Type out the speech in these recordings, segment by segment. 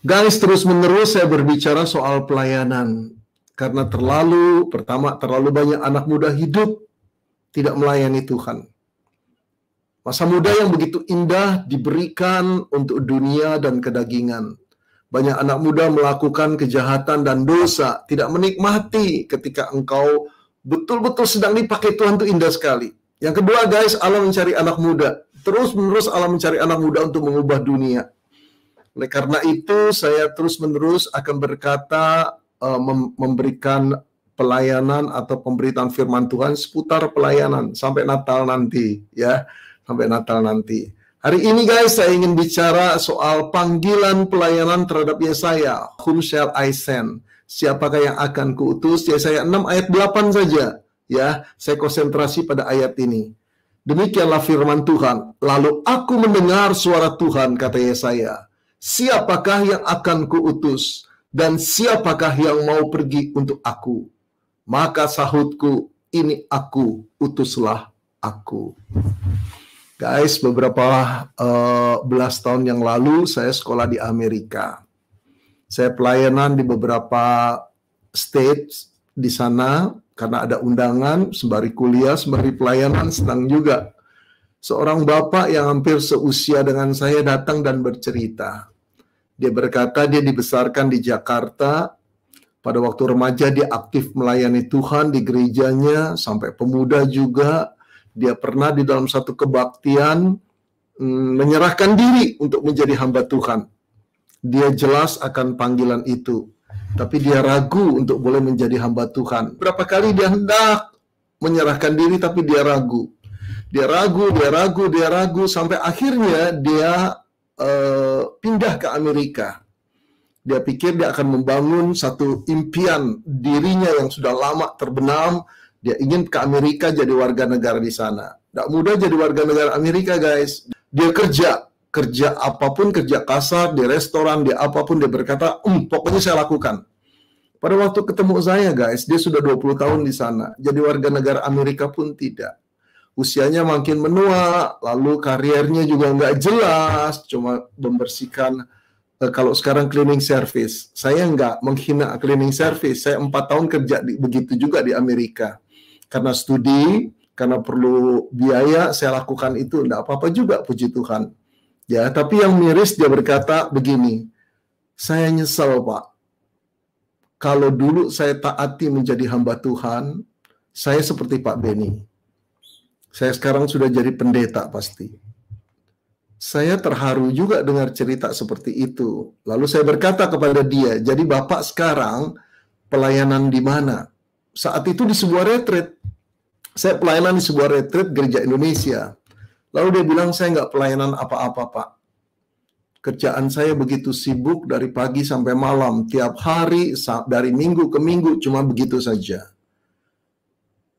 Guys, terus-menerus saya berbicara soal pelayanan. Karena pertama, terlalu banyak anak muda hidup tidak melayani Tuhan. Masa muda yang begitu indah diberikan untuk dunia dan kedagingan. Banyak anak muda melakukan kejahatan dan dosa, tidak menikmati ketika engkau betul-betul sedang dipakai Tuhan, itu indah sekali. Yang kedua, guys, Allah mencari anak muda. Terus-menerus Allah mencari anak muda untuk mengubah dunia. Oleh karena itu, saya terus-menerus akan berkata, memberikan pelayanan atau pemberitaan firman Tuhan seputar pelayanan sampai Natal nanti, ya. Sampai Natal nanti. Hari ini, guys, saya ingin bicara soal panggilan pelayanan terhadap Yesaya. Whom shall I send? Siapakah yang akan kuutus? Yesaya 6 ayat 8 saja. Ya, saya konsentrasi pada ayat ini. Demikianlah firman Tuhan. Lalu aku mendengar suara Tuhan, kata Yesaya. Siapakah yang akan kuutus? Dan siapakah yang mau pergi untuk aku? Maka sahutku, ini aku, utuslah aku. Guys, beberapa belas tahun yang lalu saya sekolah di Amerika. Saya pelayanan di beberapa state di sana karena ada undangan, sembari kuliah, sembari pelayanan, senang juga. Seorang bapak yang hampir seusia dengan saya datang dan bercerita. Dia berkata dia dibesarkan di Jakarta. Pada waktu remaja dia aktif melayani Tuhan di gerejanya, sampai pemuda juga. Dia pernah di dalam satu kebaktian menyerahkan diri untuk menjadi hamba Tuhan. Dia jelas akan panggilan itu, tapi dia ragu untuk boleh menjadi hamba Tuhan. Berapa kali dia hendak menyerahkan diri, tapi dia ragu. Dia ragu, sampai akhirnya dia pindah ke Amerika. Dia pikir dia akan membangun satu impian dirinya yang sudah lama terbenam. Dia ingin ke Amerika jadi warga negara di sana. Tidak mudah jadi warga negara Amerika, guys. Dia kerja apapun, kerja kasar, di restoran, di apapun, dia berkata, pokoknya saya lakukan. Pada waktu ketemu saya, guys, dia sudah 20 tahun di sana. Jadi warga negara Amerika pun tidak. Usianya makin menua, lalu karirnya juga nggak jelas, cuma membersihkan, kalau sekarang cleaning service. Saya nggak menghina cleaning service, saya 4 tahun kerja begitu juga di Amerika. Karena studi, karena perlu biaya, saya lakukan itu, nggak apa-apa juga, puji Tuhan. Ya, tapi yang miris dia berkata begini, saya nyesel, Pak. Kalau dulu saya taati menjadi hamba Tuhan, saya seperti Pak Benny. Saya sekarang sudah jadi pendeta pasti. Saya terharu juga dengar cerita seperti itu. Lalu saya berkata kepada dia, jadi Bapak sekarang pelayanan di mana? Saat itu di sebuah retreat. Saya pelayanan di sebuah retreat gereja Indonesia. Lalu dia bilang, saya nggak pelayanan apa-apa, Pak. Kerjaan saya begitu sibuk dari pagi sampai malam. Tiap hari, dari minggu ke minggu, cuma begitu saja.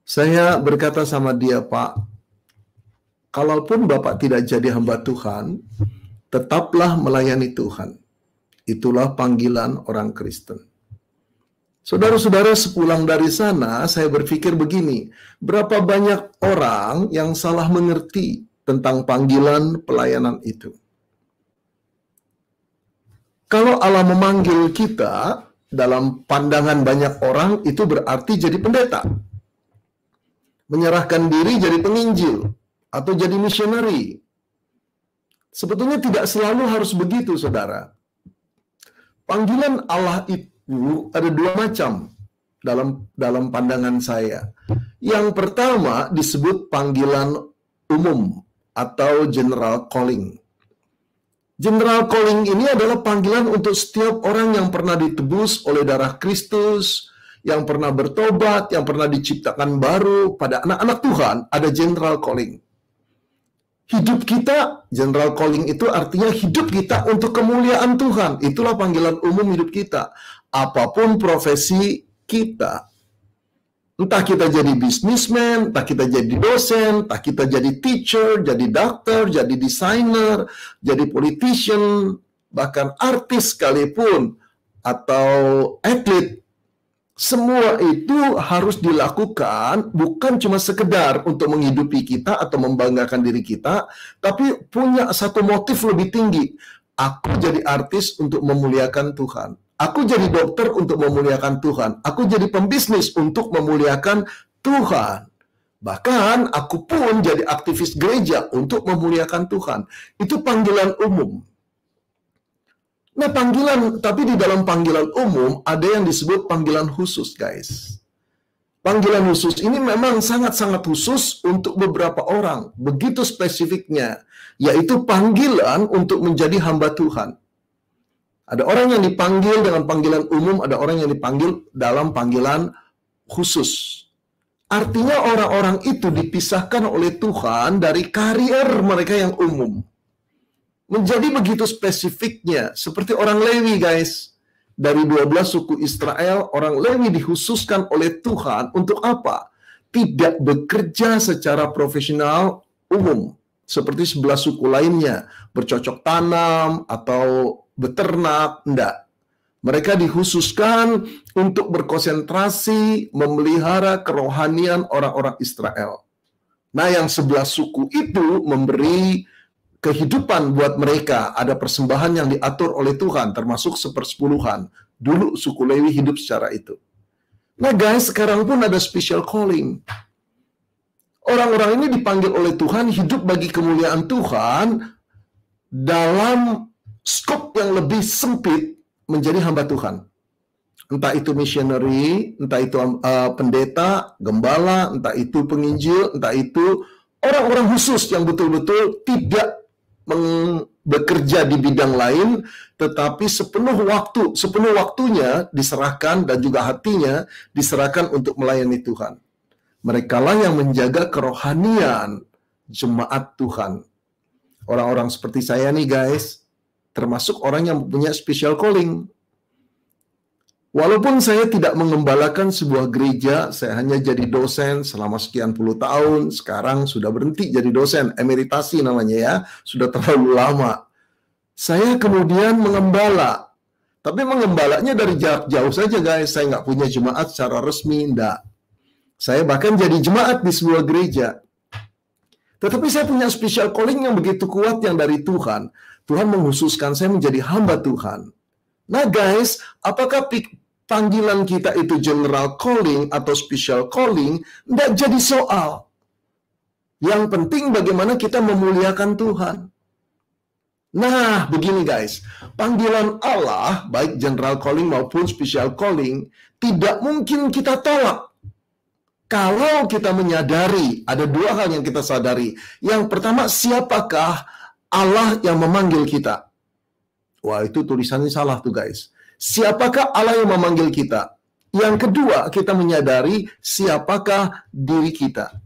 Saya berkata sama dia, Pak, kalaupun Bapak tidak jadi hamba Tuhan, tetaplah melayani Tuhan. Itulah panggilan orang Kristen. Saudara-saudara, sepulang dari sana, saya berpikir begini, berapa banyak orang yang salah mengerti tentang panggilan pelayanan itu. Kalau Allah memanggil kita, dalam pandangan banyak orang, itu berarti jadi pendeta. Menyerahkan diri jadi penginjil, atau jadi missionary. Sebetulnya tidak selalu harus begitu, saudara. Panggilan Allah itu ada dua macam dalam pandangan saya. Yang pertama disebut panggilan umum atau general calling. General calling ini adalah panggilan untuk setiap orang yang pernah ditebus oleh darah Kristus, yang pernah bertobat, yang pernah diciptakan baru. Pada anak-anak Tuhan ada general calling. Hidup kita, general calling itu artinya hidup kita untuk kemuliaan Tuhan. Itulah panggilan umum hidup kita. Apapun profesi kita. Entah kita jadi businessman, entah kita jadi dosen, entah kita jadi teacher, jadi dokter, jadi desainer, jadi politician, bahkan artis sekalipun, atau atlet. Semua itu harus dilakukan bukan cuma sekedar untuk menghidupi kita atau membanggakan diri kita, tapi punya satu motif lebih tinggi. Aku jadi artis untuk memuliakan Tuhan. Aku jadi dokter untuk memuliakan Tuhan. Aku jadi pembisnis untuk memuliakan Tuhan. Bahkan aku pun jadi aktivis gereja untuk memuliakan Tuhan. Itu panggilan umum. Nah, tapi di dalam panggilan umum ada yang disebut panggilan khusus, guys. Panggilan khusus ini memang sangat-sangat khusus untuk beberapa orang. Begitu spesifiknya, yaitu panggilan untuk menjadi hamba Tuhan. Ada orang yang dipanggil dengan panggilan umum, ada orang yang dipanggil dalam panggilan khusus. Artinya orang-orang itu dipisahkan oleh Tuhan dari karier mereka yang umum. Menjadi begitu spesifiknya, seperti orang Lewi, guys. Dari 12 suku Israel, orang Lewi dikhususkan oleh Tuhan untuk apa? Tidak bekerja secara profesional umum, seperti 11 suku lainnya, bercocok tanam atau beternak, enggak. Mereka dikhususkan untuk berkonsentrasi memelihara kerohanian orang-orang Israel. Nah, yang 11 suku itu memberi kehidupan buat mereka. Ada persembahan yang diatur oleh Tuhan, termasuk 1/10. Dulu suku Lewi hidup secara itu. Nah guys, sekarang pun ada special calling. Orang-orang ini dipanggil oleh Tuhan hidup bagi kemuliaan Tuhan dalam skop yang lebih sempit menjadi hamba Tuhan. Entah itu missionary, entah itu pendeta, gembala, entah itu penginjil, entah itu orang-orang khusus yang betul-betul tidak bekerja di bidang lain, tetapi sepenuh waktunya diserahkan dan juga hatinya diserahkan untuk melayani Tuhan. Merekalah yang menjaga kerohanian jemaat Tuhan. Orang-orang seperti saya nih guys, termasuk orang yang punya special calling. Walaupun saya tidak mengembalakan sebuah gereja, saya hanya jadi dosen selama sekian puluh tahun, sekarang sudah berhenti jadi dosen, emeritasi namanya ya, sudah terlalu lama. Saya kemudian mengembala, tapi mengembalanya dari jarak jauh saja guys, saya nggak punya jemaat secara resmi, enggak. Saya bahkan jadi jemaat di sebuah gereja. Tetapi saya punya special calling yang begitu kuat yang dari Tuhan. Tuhan menghususkan saya menjadi hamba Tuhan. Nah guys, apakah panggilan kita itu general calling atau special calling, tidak jadi soal. Yang penting bagaimana kita memuliakan Tuhan. Nah, begini guys, panggilan Allah, baik general calling maupun special calling, tidak mungkin kita tolak. Kalau kita menyadari, ada dua hal yang kita sadari. Yang pertama, siapakah Allah yang memanggil kita? Wah, itu tulisannya salah tuh guys. Siapakah Allah yang memanggil kita? Yang kedua, kita menyadari siapakah diri kita.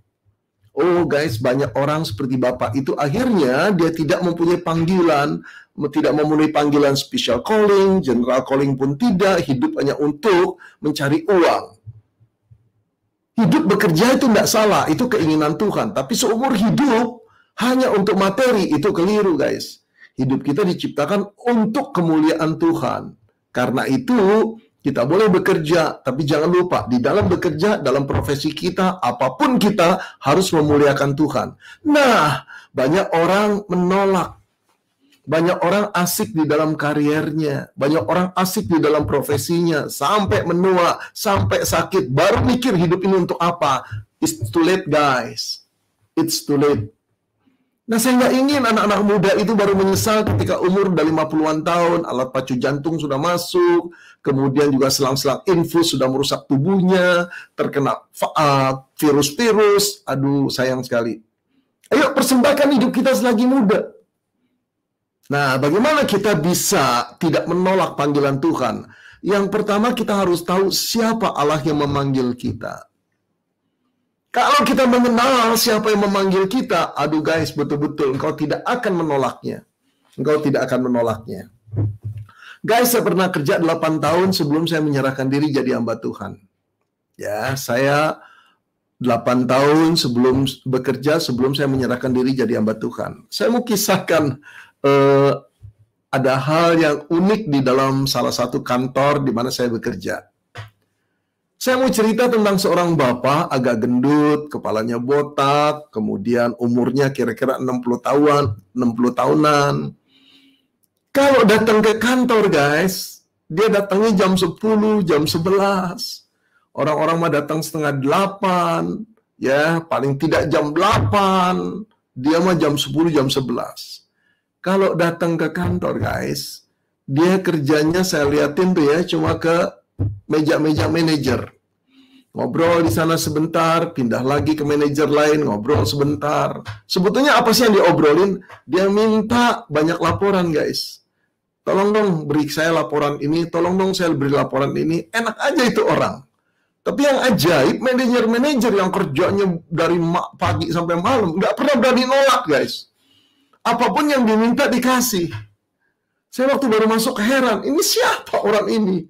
Oh guys, banyak orang seperti Bapak itu akhirnya dia tidak mempunyai panggilan, tidak memenuhi panggilan special calling, general calling pun tidak, hidup hanya untuk mencari uang. Hidup bekerja itu tidak salah, itu keinginan Tuhan. Tapi seumur hidup hanya untuk materi, itu keliru guys. Hidup kita diciptakan untuk kemuliaan Tuhan. Karena itu, kita boleh bekerja, tapi jangan lupa, di dalam bekerja, dalam profesi kita, apapun kita, harus memuliakan Tuhan. Nah, banyak orang menolak. Banyak orang asik di dalam kariernya. Banyak orang asik di dalam profesinya. Sampai menua, sampai sakit. Baru mikir hidup ini untuk apa. It's too late, guys. It's too late. Nah, saya nggak ingin anak-anak muda itu baru menyesal ketika umur udah 50-an tahun, alat pacu jantung sudah masuk, kemudian juga selang-selang infus sudah merusak tubuhnya, terkena virus-virus. Aduh, sayang sekali. Ayo persembahkan hidup kita selagi muda. Nah, bagaimana kita bisa tidak menolak panggilan Tuhan? Yang pertama, kita harus tahu siapa Allah yang memanggil kita. Kalau kita mengenal siapa yang memanggil kita, aduh guys, betul-betul engkau tidak akan menolaknya. Engkau tidak akan menolaknya. Guys, saya pernah kerja 8 tahun sebelum saya menyerahkan diri jadi hamba Tuhan. Ya, saya 8 tahun sebelum bekerja, sebelum saya menyerahkan diri jadi hamba Tuhan. Saya mau kisahkan ada hal yang unik di dalam salah satu kantor di mana saya bekerja. Saya mau cerita tentang seorang bapak agak gendut, kepalanya botak, kemudian umurnya kira-kira 60 tahunan. Kalau datang ke kantor guys, dia datangnya jam 10, jam 11. Orang-orang mah datang setengah 8, ya paling tidak jam 8. Dia mah jam 10, jam 11. Kalau datang ke kantor guys, dia kerjanya saya liatin tuh ya, cuma ke meja-meja manajer. Ngobrol di sana sebentar, pindah lagi ke manajer lain, ngobrol sebentar. Sebetulnya apa sih yang diobrolin? Dia minta banyak laporan guys. Tolong dong beri saya laporan ini, tolong dong saya beri laporan ini. Enak aja itu orang. Tapi yang ajaib, manajer-manajer yang kerjanya dari pagi sampai malam, nggak pernah berani nolak guys. Apapun yang diminta dikasih. Saya waktu baru masuk heran, ini siapa orang ini?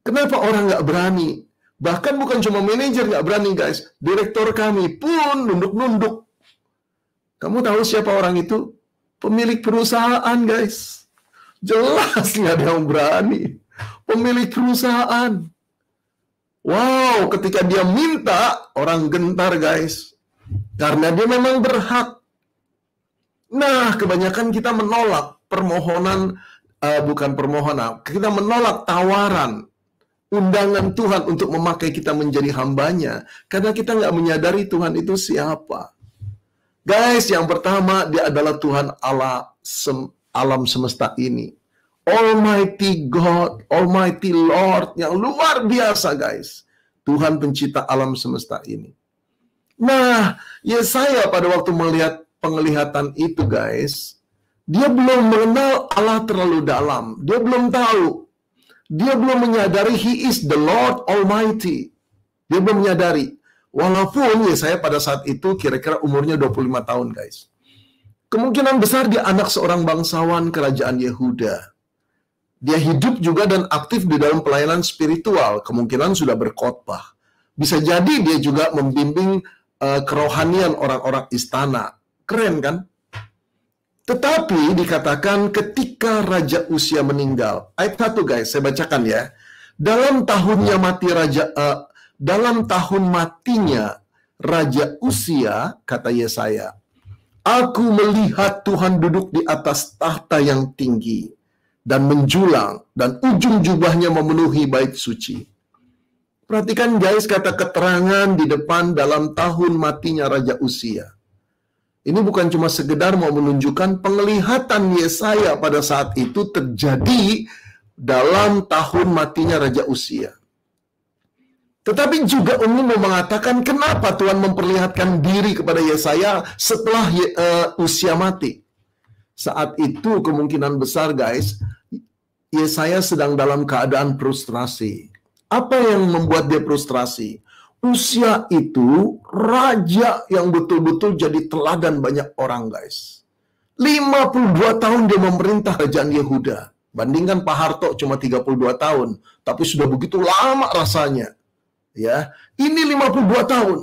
Kenapa orang nggak berani? Bahkan bukan cuma manajer nggak berani guys, direktur kami pun nunduk-nunduk. Kamu tahu siapa orang itu? Pemilik perusahaan guys. Jelas nggak ada yang berani. Pemilik perusahaan. Wow, ketika dia minta, orang gentar guys. Karena dia memang berhak. Nah, kebanyakan kita menolak permohonan, bukan permohonan, kita menolak tawaran, undangan Tuhan untuk memakai kita menjadi hambanya. Karena kita nggak menyadari Tuhan itu siapa. Guys, yang pertama, dia adalah Tuhan Allah alam semesta ini. Almighty God, Almighty Lord, yang luar biasa guys. Tuhan pencipta alam semesta ini. Nah, Yesaya pada waktu melihat penglihatan itu guys, dia belum mengenal Allah terlalu dalam. Dia belum tahu. Dia belum menyadari He is the Lord Almighty. Dia belum menyadari. Walaupun Yesaya pada saat itu kira-kira umurnya 25 tahun guys. Kemungkinan besar dia anak seorang bangsawan kerajaan Yehuda. Dia hidup juga dan aktif di dalam pelayanan spiritual. Kemungkinan sudah berkhotbah. Bisa jadi dia juga membimbing kerohanian orang-orang istana. Keren kan? Tetapi dikatakan ketika Raja Uzia meninggal. Ayat 1 guys, saya bacakan ya. Dalam tahun matinya Raja Uzia, kata Yesaya, aku melihat Tuhan duduk di atas tahta yang tinggi dan menjulang, dan ujung jubahnya memenuhi bait suci. Perhatikan guys, kata keterangan di depan dalam tahun matinya Raja Uzia. Ini bukan cuma sekedar mau menunjukkan penglihatan Yesaya pada saat itu terjadi dalam tahun matinya Raja Uzia. Tetapi juga umum mengatakan kenapa Tuhan memperlihatkan diri kepada Yesaya setelah Uzia mati. Saat itu kemungkinan besar guys, Yesaya sedang dalam keadaan frustrasi. Apa yang membuat dia frustrasi? Uzia itu raja yang betul-betul jadi teladan banyak orang guys. 52 tahun dia memerintah kerajaan Yehuda. Bandingkan Pak Harto cuma 32 tahun. Tapi sudah begitu lama rasanya. Ya, ini 52 tahun.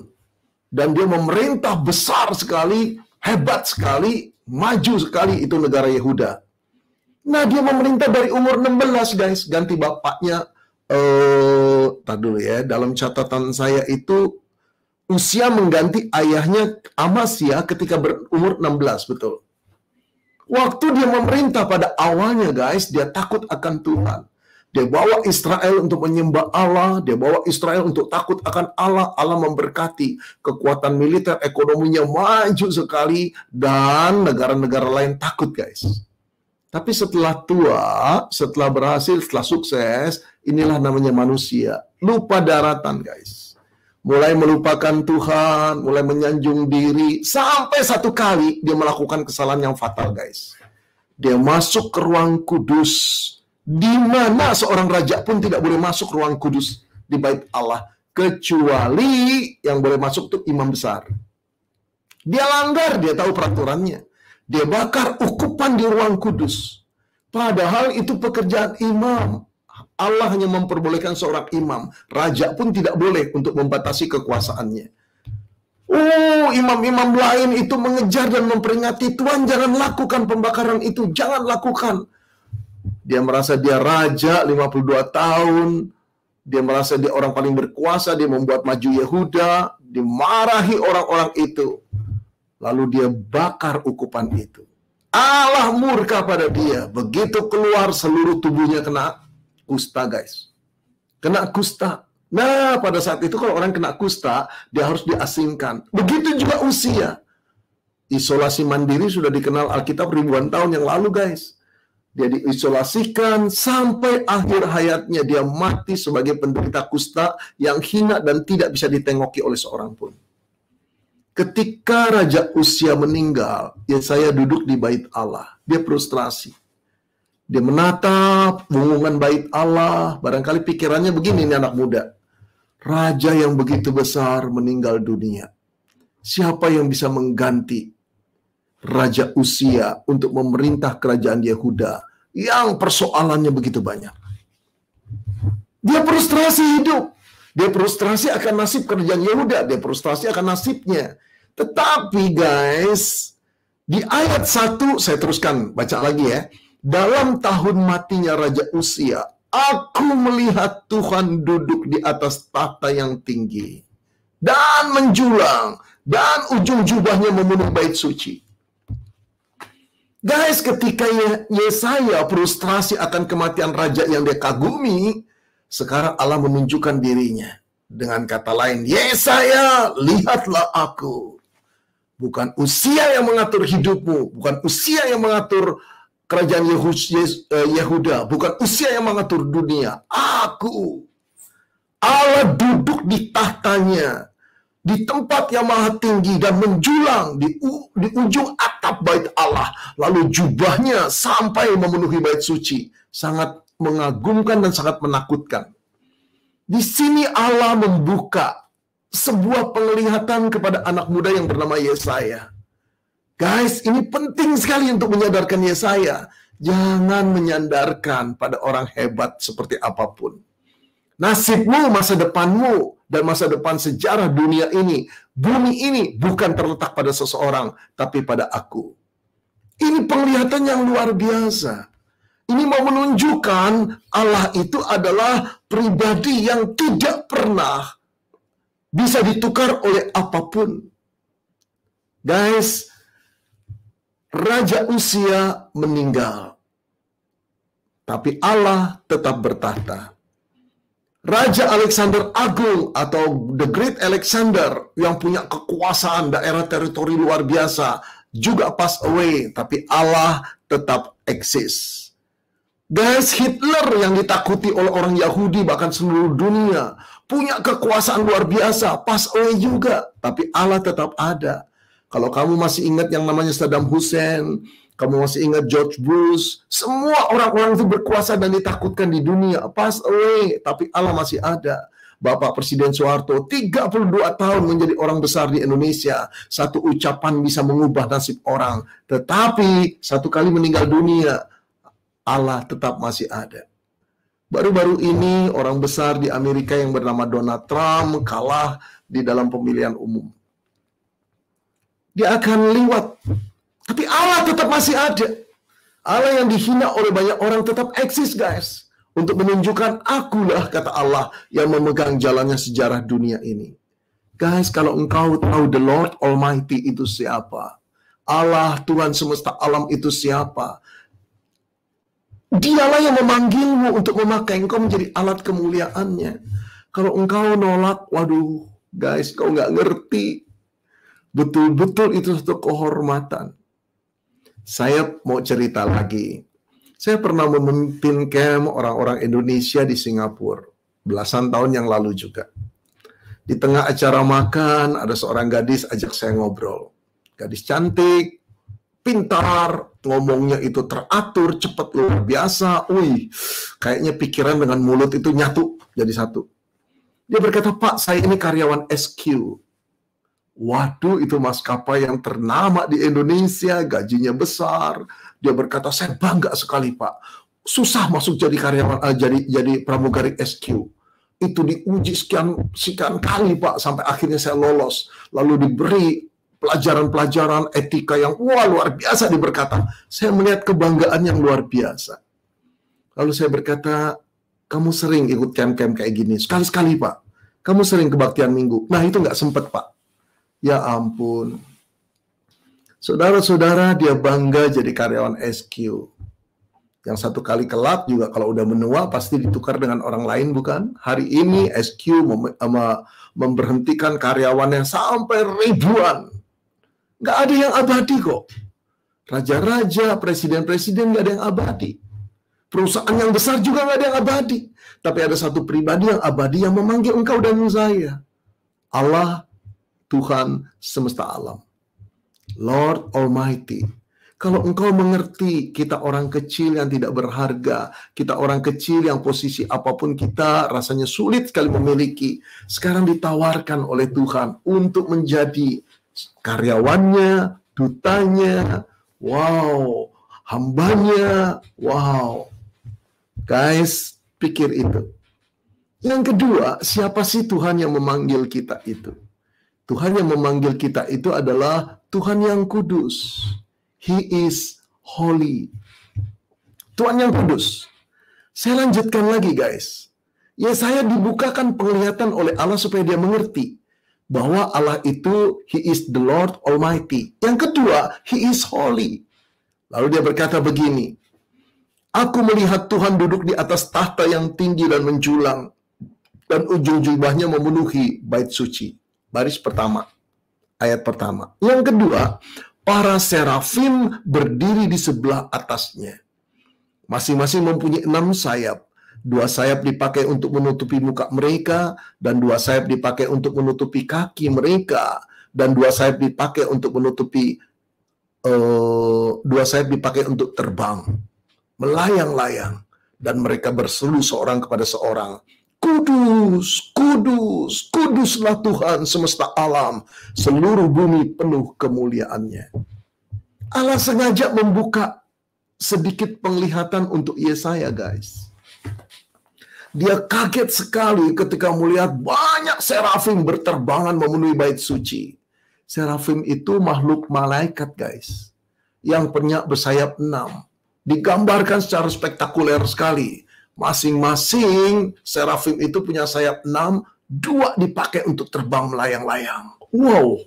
Dan dia memerintah besar sekali, hebat sekali, maju sekali itu negara Yehuda. Nah, dia memerintah dari umur 16 guys. Ganti bapaknya. Tar dulu ya, dalam catatan saya itu Uzia mengganti ayahnya Amasya ketika berumur 16, betul. Waktu dia memerintah pada awalnya guys, dia takut akan Tuhan. Dia bawa Israel untuk menyembah Allah, dia bawa Israel untuk takut akan Allah. Allah memberkati, kekuatan militer, ekonominya maju sekali, dan negara-negara lain takut guys. Tapi setelah tua, setelah berhasil, setelah sukses, inilah namanya manusia. Lupa daratan guys. Mulai melupakan Tuhan, mulai menyanjung diri, sampai satu kali dia melakukan kesalahan yang fatal guys. Dia masuk ke ruang kudus, di mana seorang raja pun tidak boleh masuk ruang kudus di bait Allah, kecuali yang boleh masuk itu imam besar. Dia langgar, dia tahu peraturannya. Dia bakar ukupan di ruang kudus. Padahal itu pekerjaan imam. Allah hanya memperbolehkan seorang imam. Raja pun tidak boleh untuk membatasi kekuasaannya. Imam-imam lain itu mengejar dan memperingati, Tuhan jangan lakukan pembakaran itu, jangan lakukan. Dia merasa dia raja 52 tahun, dia merasa dia orang paling berkuasa, dia membuat maju Yehuda, dimarahi orang-orang itu. Lalu dia bakar ukupan itu. Allah murka pada dia. Begitu keluar, seluruh tubuhnya kena kusta, guys. Kena kusta. Nah, pada saat itu kalau orang kena kusta, dia harus diasingkan. Begitu juga Uzia. Isolasi mandiri sudah dikenal Alkitab ribuan tahun yang lalu, guys. Dia diisolasikan sampai akhir hayatnya. Dia mati sebagai penderita kusta yang hina dan tidak bisa ditengoki oleh seorang pun. Ketika Raja Uzia meninggal, Yesaya duduk di bait Allah. Dia frustrasi. Dia menatap bangunan bait Allah. Barangkali pikirannya begini nih anak muda. Raja yang begitu besar meninggal dunia. Siapa yang bisa mengganti Raja Uzia untuk memerintah kerajaan Yehuda yang persoalannya begitu banyak? Dia frustrasi hidup. Dia frustrasi akan nasib kerajaan Yehuda. Dia frustrasi akan nasibnya. Tetapi guys, di ayat 1, saya teruskan baca lagi ya. Dalam tahun matinya Raja Uzia, aku melihat Tuhan duduk di atas tahta yang tinggi dan menjulang, dan ujung jubahnya memenuhi bait suci. Guys, ketika Yesaya frustrasi akan kematian raja yang dia kagumi, sekarang Allah menunjukkan dirinya. Dengan kata lain, Yesaya, lihatlah aku. Bukan Uzia yang mengatur hidupmu, bukan Uzia yang mengatur kerajaan Yehuda, bukan Uzia yang mengatur dunia. Aku. Allah duduk di tahtanya, di tempat yang maha tinggi dan menjulang di ujung atap bait Allah. Lalu jubahnya sampai memenuhi bait suci. Sangat mengagumkan dan sangat menakutkan. Di sini Allah membuka sebuah penglihatan kepada anak muda yang bernama Yesaya. Guys, ini penting sekali untuk menyadarkan Yesaya. Jangan menyandarkan pada orang hebat seperti apapun. Nasibmu, masa depanmu, dan masa depan sejarah dunia ini, bumi ini bukan terletak pada seseorang, tapi pada aku. Ini penglihatan yang luar biasa. Ini mau menunjukkan Allah itu adalah pribadi yang tidak pernah bisa ditukar oleh apapun. Guys, Raja Uzia meninggal, tapi Allah tetap bertahta. Raja Alexander Agung atau The Great Alexander yang punya kekuasaan daerah teritori luar biasa juga pass away, tapi Allah tetap eksis. Guys, Hitler yang ditakuti oleh orang Yahudi bahkan seluruh dunia punya kekuasaan luar biasa, pass away juga, tapi Allah tetap ada. Kalau kamu masih ingat yang namanya Saddam Hussein, kamu masih ingat George Bush, semua orang-orang itu berkuasa dan ditakutkan di dunia, pass away, tapi Allah masih ada. Bapak Presiden Soeharto 32 tahun menjadi orang besar di Indonesia. Satu ucapan bisa mengubah nasib orang, tetapi satu kali meninggal dunia, Allah tetap masih ada. Baru-baru ini orang besar di Amerika yang bernama Donald Trump kalah di dalam pemilihan umum. Dia akan lewat, tapi Allah tetap masih ada. Allah yang dihina oleh banyak orang tetap eksis, guys. Untuk menunjukkan akulah, kata Allah, yang memegang jalannya sejarah dunia ini. Guys, kalau engkau tahu the Lord Almighty itu siapa, Allah Tuhan semesta alam itu siapa, Dialah yang memanggilmu untuk memakai engkau menjadi alat kemuliaannya. Kalau engkau nolak, waduh, guys, kau nggak ngerti. Betul-betul itu satu kehormatan. Saya mau cerita lagi. Saya pernah memimpin camp orang-orang Indonesia di Singapura. Belasan tahun yang lalu juga. Di tengah acara makan, ada seorang gadis ajak saya ngobrol. Gadis cantik, pintar, ngomongnya itu teratur, cepat, luar biasa. Wih, kayaknya pikiran dengan mulut itu nyatu jadi satu. Dia berkata, Pak, saya ini karyawan SQ. Waduh, itu maskapai yang ternama di Indonesia, gajinya besar. Dia berkata, saya bangga sekali, Pak. Susah masuk jadi karyawan, jadi pramugari SQ. Itu diuji sekian kali, Pak, sampai akhirnya saya lolos. Lalu diberi pelajaran-pelajaran etika yang luar biasa diberkata. Saya melihat kebanggaan yang luar biasa. Lalu saya berkata, kamu sering ikut camp-camp kayak gini? Sekali-sekali, Pak. Kamu sering kebaktian minggu? Nah, itu nggak sempet, Pak. Ya ampun. Saudara-saudara, dia bangga jadi karyawan SQ. Yang satu kali kelak juga kalau udah menua pasti ditukar dengan orang lain, bukan? Hari ini SQ memberhentikan karyawannya sampai ribuan. Nggak ada yang abadi kok. Raja-raja, presiden-presiden nggak ada yang abadi. Perusahaan yang besar juga nggak ada yang abadi. Tapi ada satu pribadi yang abadi yang memanggil engkau dan saya. Allah, Tuhan semesta alam. Lord Almighty. Kalau engkau mengerti kita orang kecil yang tidak berharga, kita orang kecil yang posisi apapun kita rasanya sulit sekali memiliki, sekarang ditawarkan oleh Tuhan untuk menjadi karyawannya, dutanya, wow, hambanya, wow. Guys, pikir itu. Yang kedua, siapa sih Tuhan yang memanggil kita itu? Tuhan yang memanggil kita itu adalah Tuhan yang kudus. He is holy. Tuhan yang kudus. Saya lanjutkan lagi, guys. Yesaya dibukakan penglihatan oleh Allah supaya dia mengerti bahwa Allah itu He is the Lord Almighty. Yang kedua, He is holy. Lalu dia berkata begini, aku melihat Tuhan duduk di atas tahta yang tinggi dan menjulang, dan ujung jubahnya memenuhi bait suci. Baris pertama, ayat pertama. Yang kedua, para serafim berdiri di sebelah atasnya. Masing-masing mempunyai 6 sayap. 2 sayap dipakai untuk menutupi muka mereka, dan 2 sayap dipakai untuk menutupi kaki mereka, dan 2 sayap dipakai untuk menutupi 2 sayap dipakai untuk terbang, melayang-layang, dan mereka berseru seorang kepada seorang, kudus, kudus, kuduslah Tuhan semesta alam, seluruh bumi penuh kemuliaannya. Allah sengaja membuka sedikit penglihatan untuk Yesaya, guys. Dia kaget sekali ketika melihat banyak serafim berterbangan memenuhi bait suci. Serafim itu makhluk malaikat, guys, yang punya bersayap 6. Digambarkan secara spektakuler sekali. Masing-masing serafim itu punya sayap 6, 2 dipakai untuk terbang melayang-layang. Wow,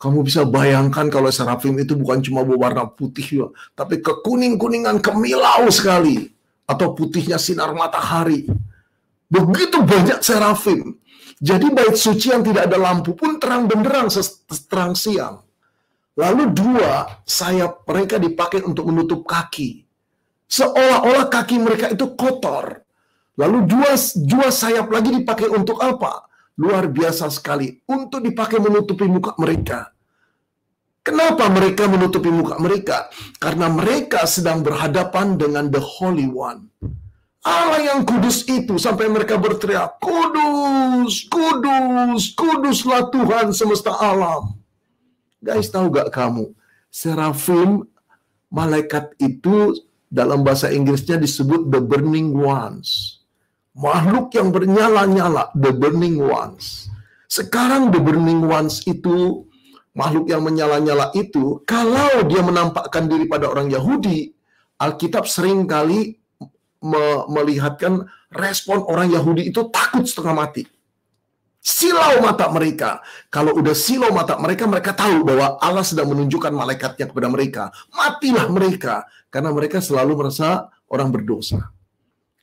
kamu bisa bayangkan kalau serafim itu bukan cuma berwarna putih, tapi kekuning-kuningan kemilau sekali, atau putihnya sinar matahari. Begitu banyak serafim. Jadi bait suci yang tidak ada lampu pun terang benderang terang siang. Lalu 2 sayap mereka dipakai untuk menutup kaki. Seolah-olah kaki mereka itu kotor. Lalu 2 sayap lagi dipakai untuk apa? Luar biasa sekali. Untuk dipakai menutupi muka mereka. Kenapa mereka menutupi muka mereka? Karena mereka sedang berhadapan dengan the Holy One. Allah yang kudus itu sampai mereka berteriak, kudus, kudus, kuduslah Tuhan semesta alam. Guys, tahu gak kamu? Serafim, malaikat itu dalam bahasa Inggrisnya disebut the burning ones. Makhluk yang bernyala-nyala, the burning ones. Sekarang the burning ones itu, makhluk yang menyala-nyala itu, kalau dia menampakkan diri pada orang Yahudi, Alkitab seringkali melihatkan respon orang Yahudi itu takut setengah mati. Silau mata mereka. Kalau udah silau mata mereka, mereka tahu bahwa Allah sedang menunjukkan malaikatnya kepada mereka. Matilah mereka. Karena mereka selalu merasa orang berdosa.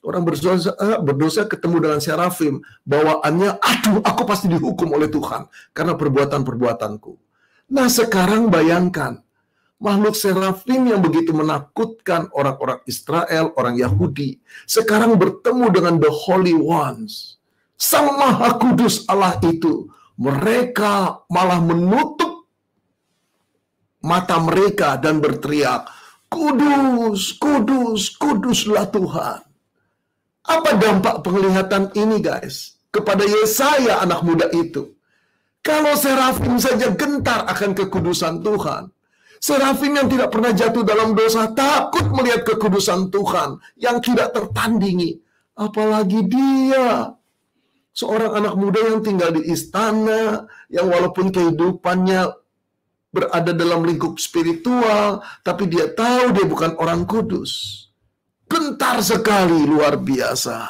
Orang berdosa ketemu dengan serafim. Bawaannya, aduh, aku pasti dihukum oleh Tuhan. Karena perbuatan-perbuatanku. Nah, sekarang bayangkan. Makhluk serafim yang begitu menakutkan orang-orang Israel, orang Yahudi. Sekarang bertemu dengan the Holy Ones. Sang Maha Kudus Allah itu, mereka malah menutup mata mereka dan berteriak, kudus, kudus, kuduslah Tuhan. Apa dampak penglihatan ini, guys? Kepada Yesaya anak muda itu. Kalau serafim saja gentar akan kekudusan Tuhan. Serafim yang tidak pernah jatuh dalam dosa takut melihat kekudusan Tuhan yang tidak tertandingi. Apalagi dia. Seorang anak muda yang tinggal di istana, yang walaupun kehidupannya berada dalam lingkup spiritual, tapi dia tahu dia bukan orang kudus. Gentar sekali, luar biasa.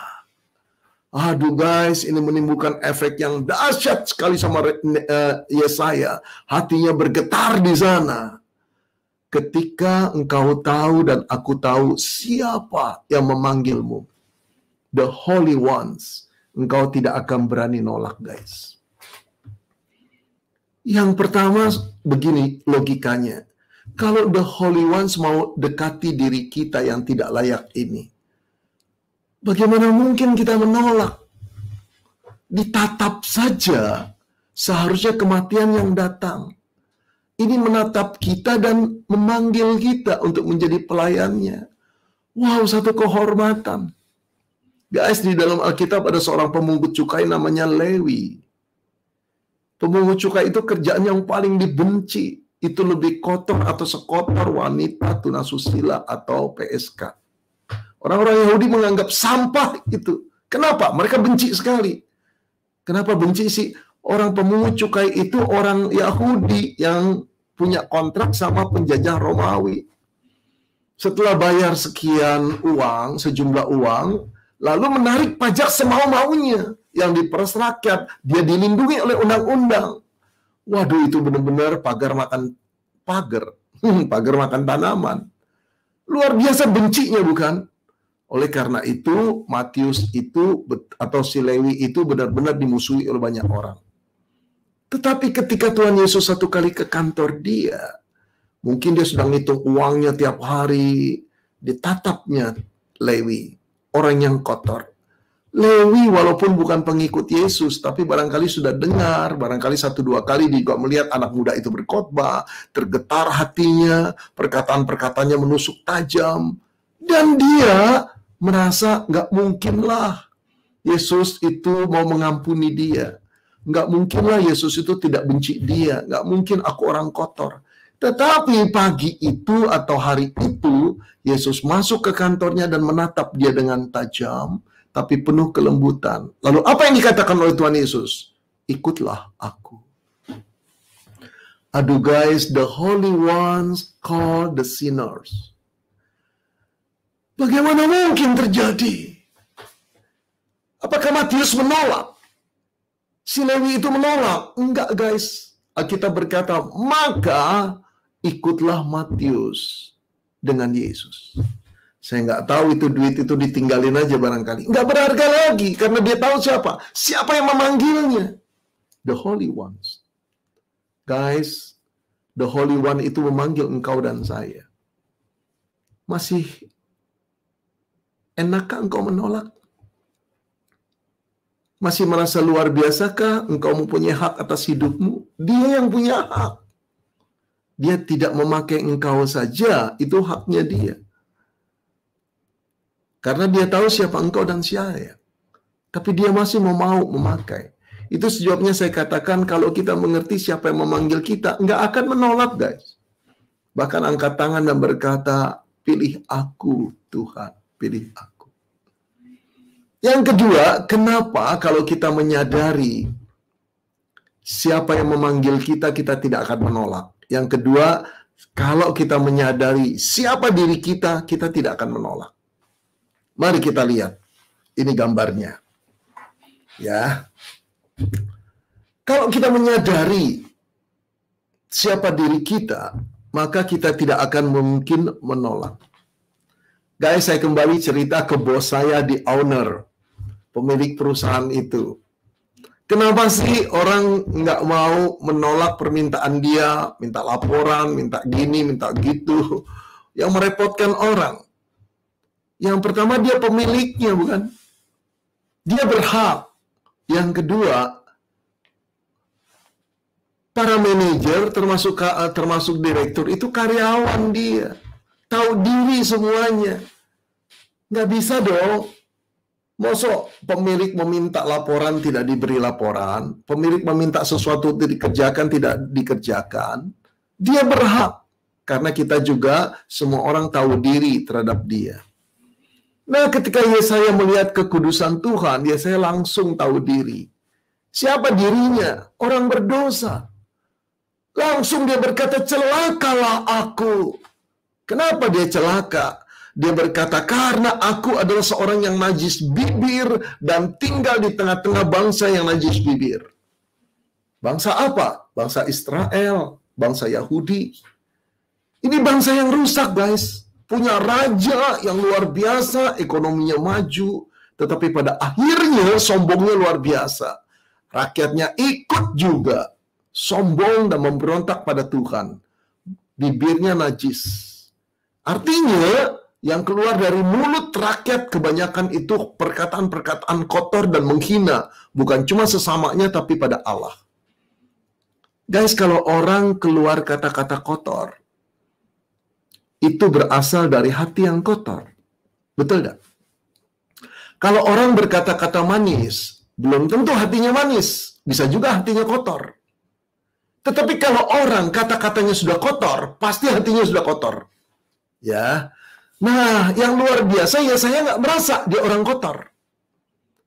Aduh guys, ini menimbulkan efek yang dahsyat sekali sama Yesaya. Hatinya bergetar di sana. ketika engkau tahu dan aku tahu siapa yang memanggilmu, the holy ones, engkau tidak akan berani nolak, guys. Yang pertama begini logikanya. Kalau the holy ones mau dekati diri kita yang tidak layak ini, bagaimana mungkin kita menolak? Ditatap saja, seharusnya kematian yang datang. Ini menatap kita dan memanggil kita untuk menjadi pelayannya. Wow, satu kehormatan. Guys, di dalam Alkitab ada seorang pemungut cukai namanya Lewi. Pemungut cukai itu kerjaan yang paling dibenci. Itu lebih kotor atau sekotor wanita tunasusila atau PSK. Orang-orang Yahudi menganggap sampah itu. Kenapa? Mereka benci sekali. Kenapa benci sih? Orang pemungut cukai itu orang Yahudi yang punya kontrak sama penjajah Romawi. Setelah bayar sekian uang, sejumlah uang, lalu menarik pajak semau-maunya yang diperas rakyat. Dia dilindungi oleh undang-undang. Waduh, itu benar-benar pagar makan tanaman. Luar biasa bencinya, bukan? Oleh karena itu, Matius itu atau si Lewi itu benar-benar dimusuhi oleh banyak orang. Tetapi ketika Tuhan Yesus satu kali ke kantor dia, mungkin dia sedang ngitung uangnya tiap hari, ditatapnya Lewi, orang yang kotor. Lewi walaupun bukan pengikut Yesus, tapi barangkali sudah dengar, barangkali 1-2 kali juga melihat anak muda itu berkhotbah, tergetar hatinya, perkataan-perkataannya menusuk tajam, dan dia merasa nggak mungkinlah Yesus itu mau mengampuni dia. Nggak mungkinlah Yesus itu tidak benci dia. Nggak mungkin aku orang kotor. Tetapi pagi itu atau hari itu, Yesus masuk ke kantornya dan menatap dia dengan tajam, tapi penuh kelembutan. Lalu apa yang dikatakan oleh Tuhan Yesus? Ikutlah aku. Aduh guys, the holy ones call the sinners. Bagaimana mungkin terjadi? Apakah Matius menolak? Si Lewi itu menolak? Enggak guys. Alkitab berkata, maka ikutlah Matius dengan Yesus. Saya nggak tahu itu duit itu ditinggalin aja barangkali. Nggak berharga lagi karena dia tahu siapa. Siapa yang memanggilnya? The Holy Ones. Guys, the Holy One itu memanggil engkau dan saya. Masih enakkah engkau menolak? Masih merasa luar biasakah engkau mempunyai hak atas hidupmu? Dia yang punya hak. Dia tidak memakai engkau saja, itu haknya dia. Karena dia tahu siapa engkau dan saya. Tapi dia masih mau memakai. Itu sebabnya saya katakan kalau kita mengerti siapa yang memanggil kita, nggak akan menolak guys. Bahkan angkat tangan dan berkata, pilih aku Tuhan, pilih aku. Yang kedua, kenapa kalau kita menyadari siapa yang memanggil kita, kita tidak akan menolak. Yang kedua, kalau kita menyadari siapa diri kita, kita tidak akan menolak. Mari kita lihat. Ini gambarnya. Ya. Kalau kita menyadari siapa diri kita, maka kita tidak akan mungkin menolak. Guys, saya kembali cerita ke bos saya di owner, pemilik perusahaan itu. Kenapa sih orang nggak mau menolak permintaan dia, minta laporan, minta gini, minta gitu, yang merepotkan orang? Yang pertama dia pemiliknya, bukan? Dia berhak. Yang kedua, para manajer termasuk direktur itu karyawan dia. Tahu diri semuanya. Nggak bisa dong. Mosok pemilik meminta laporan tidak diberi laporan, pemilik meminta sesuatu dikerjakan tidak dikerjakan. Dia berhak. Karena kita juga semua orang tahu diri terhadap dia. Nah, ketika Yesaya melihat kekudusan Tuhan, Yesaya langsung tahu diri. Siapa dirinya? Orang berdosa. Langsung dia berkata, celakalah aku. Kenapa dia celaka? Dia berkata, karena aku adalah seorang yang najis bibir dan tinggal di tengah-tengah bangsa yang najis bibir. Bangsa apa? Bangsa Israel, bangsa Yahudi. Ini bangsa yang rusak, guys. Punya raja yang luar biasa, ekonominya maju, tetapi pada akhirnya sombongnya luar biasa. Rakyatnya ikut juga sombong dan memberontak pada Tuhan. Bibirnya najis. Artinya, yang keluar dari mulut rakyat kebanyakan itu perkataan-perkataan kotor dan menghina. Bukan cuma sesamanya, tapi pada Allah. Guys, kalau orang keluar kata-kata kotor, itu berasal dari hati yang kotor. Betul tidak? Kalau orang berkata-kata manis, belum tentu hatinya manis. Bisa juga hatinya kotor. Tetapi kalau orang kata-katanya sudah kotor, pasti hatinya sudah kotor. Ya. Nah, yang luar biasa ya saya nggak merasa dia orang kotor.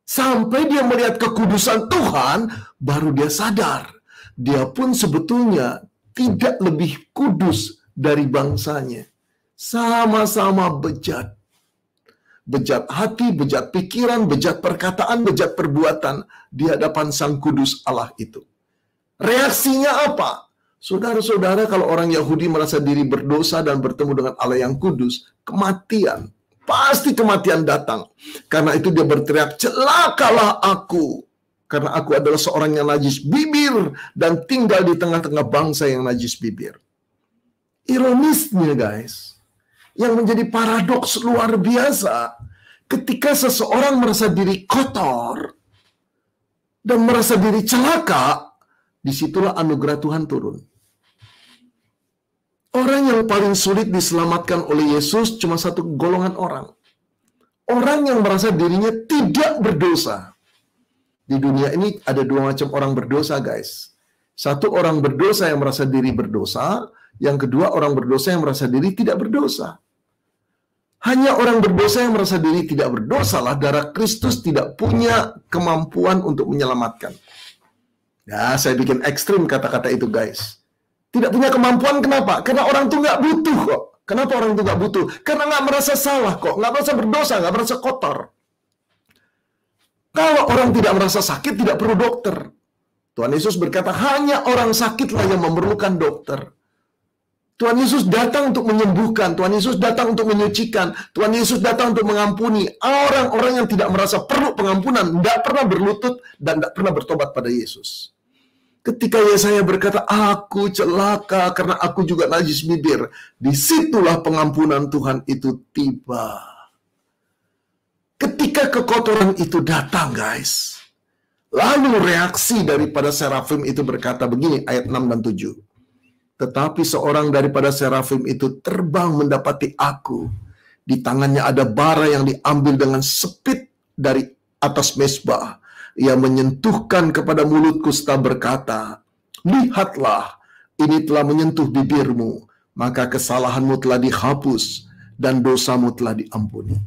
Sampai dia melihat kekudusan Tuhan, baru dia sadar. Dia pun sebetulnya tidak lebih kudus dari bangsanya. Sama-sama bejat. Bejat hati, bejat pikiran, bejat perkataan, bejat perbuatan di hadapan Sang Kudus Allah itu. Reaksinya apa? Saudara-saudara, kalau orang Yahudi merasa diri berdosa dan bertemu dengan Allah yang kudus, kematian. Pasti kematian datang. Karena itu dia berteriak, celakalah aku. Karena aku adalah seorang yang najis bibir dan tinggal di tengah-tengah bangsa yang najis bibir. Ironisnya, guys, yang menjadi paradoks luar biasa, ketika seseorang merasa diri kotor dan merasa diri celaka, disitulah anugerah Tuhan turun. Orang yang paling sulit diselamatkan oleh Yesus cuma satu golongan orang. Orang yang merasa dirinya tidak berdosa. Di dunia ini ada dua macam orang berdosa, guys. Satu orang berdosa yang merasa diri berdosa, yang kedua orang berdosa yang merasa diri tidak berdosa. Hanya orang berdosa yang merasa diri tidak berdosa lah darah Kristus tidak punya kemampuan untuk menyelamatkan. Ya, saya bikin ekstrim kata-kata itu, guys. Tidak punya kemampuan, kenapa? Karena orang itu nggak butuh kok. Kenapa orang itu nggak butuh? Karena nggak merasa salah kok, nggak merasa berdosa, nggak merasa kotor. Kalau orang tidak merasa sakit, tidak perlu dokter. Tuhan Yesus berkata, hanya orang sakitlah yang memerlukan dokter. Tuhan Yesus datang untuk menyembuhkan, Tuhan Yesus datang untuk menyucikan, Tuhan Yesus datang untuk mengampuni. Orang-orang yang tidak merasa perlu pengampunan, tidak pernah berlutut dan tidak pernah bertobat pada Yesus. Ketika Yesaya berkata, aku celaka karena aku juga najis bibir, disitulah pengampunan Tuhan itu tiba. Ketika kekotoran itu datang, guys, lalu reaksi daripada serafim itu berkata begini, ayat 6 dan 7. Tetapi seorang daripada serafim itu terbang mendapati aku. Di tangannya ada bara yang diambil dengan sepit dari atas mezbah. Ia menyentuhkan kepada mulutku serta berkata, lihatlah, ini telah menyentuh bibirmu, maka kesalahanmu telah dihapus dan dosamu telah diampuni.